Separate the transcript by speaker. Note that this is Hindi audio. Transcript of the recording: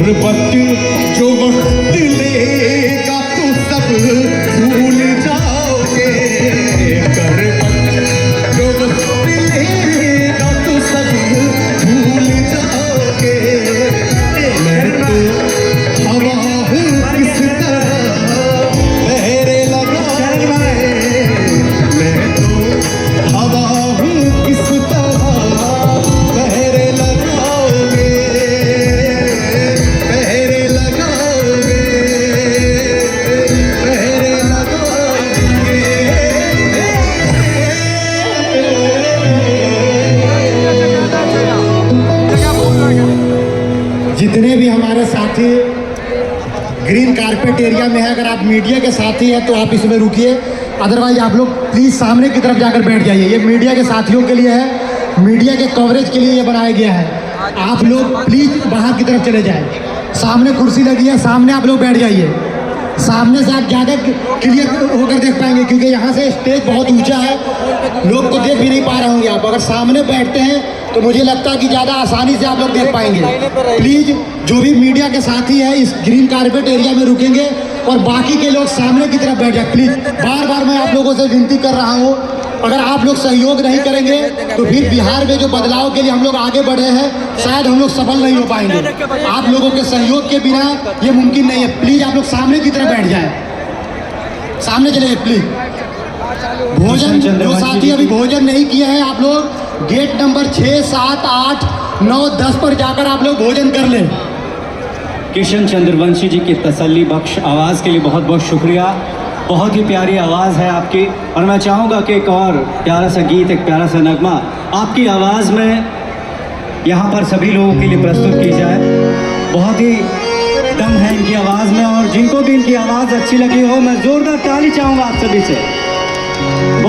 Speaker 1: गुर्बत जो वक्त लेगा तो सब भूल जाओगे, गुर्बत जो वक्त लेगा तो सब भूल जाओगे। मैं तो हवा हूँ किस तरह पहरे लगाए, मैं तो हवा हूँ किस तरह पहरे लगाओगे, पहरे लगाओगे, पहरे लगाओगे। जितने भी हमारे साथी ग्रीन कारपेट एरिया में है, अगर आप मीडिया के साथी हैं तो आप इसमें रुकिए, अदरवाइज आप लोग प्लीज़ सामने की तरफ जाकर बैठ जाइए। ये मीडिया के साथियों के लिए है, मीडिया के कवरेज के लिए ये बनाया गया है। आप लोग प्लीज़ बाहर की तरफ चले जाएं, सामने कुर्सी लगी है, सामने आप लोग बैठ जाइए। सामने से आप ज़्यादा क्लियर होकर देख पाएंगे, क्योंकि यहाँ से स्टेज बहुत ऊंचा है, लोग को देख भी नहीं पा रहे होंगे आप। अगर सामने बैठते हैं तो मुझे लगता है कि ज़्यादा आसानी से आप लोग देख पाएंगे। प्लीज़ जो भी मीडिया के साथी हैं इस ग्रीन कारपेट एरिया में रुकेंगे और बाकी के लोग सामने की तरफ बैठ जाए। प्लीज़ बार बार मैं आप लोगों से विनती कर रहा हूँ, अगर आप लोग सहयोग नहीं करेंगे तो फिर बिहार में जो बदलाव के लिए हम लोग आगे बढ़े हैं शायद हम लोग सफल नहीं हो पाएंगे। आप लोगों के सहयोग के बिना ये मुमकिन नहीं है। प्लीज़ आप लोग सामने की तरफ बैठ जाएं, सामने चले प्लीज़। भोजन जो साथी अभी भोजन नहीं किया है, आप लोग गेट नंबर 6, 7, 8, 9, 10 पर जाकर आप लोग भोजन कर लें।
Speaker 2: किशन चंद्रवंशी जी की तसल्ली बख्श आवाज़ के लिए बहुत बहुत शुक्रिया। बहुत ही प्यारी आवाज़ है आपकी, और मैं चाहूँगा कि एक और प्यारा सा गीत, एक प्यारा सा नगमा आपकी आवाज़ में यहाँ पर सभी लोगों के लिए प्रस्तुत की जाए। बहुत ही दम है इनकी आवाज़ में, और जिनको भी इनकी आवाज़ अच्छी लगी हो मैं ज़ोरदार ताली चाहूँगा आप सभी से।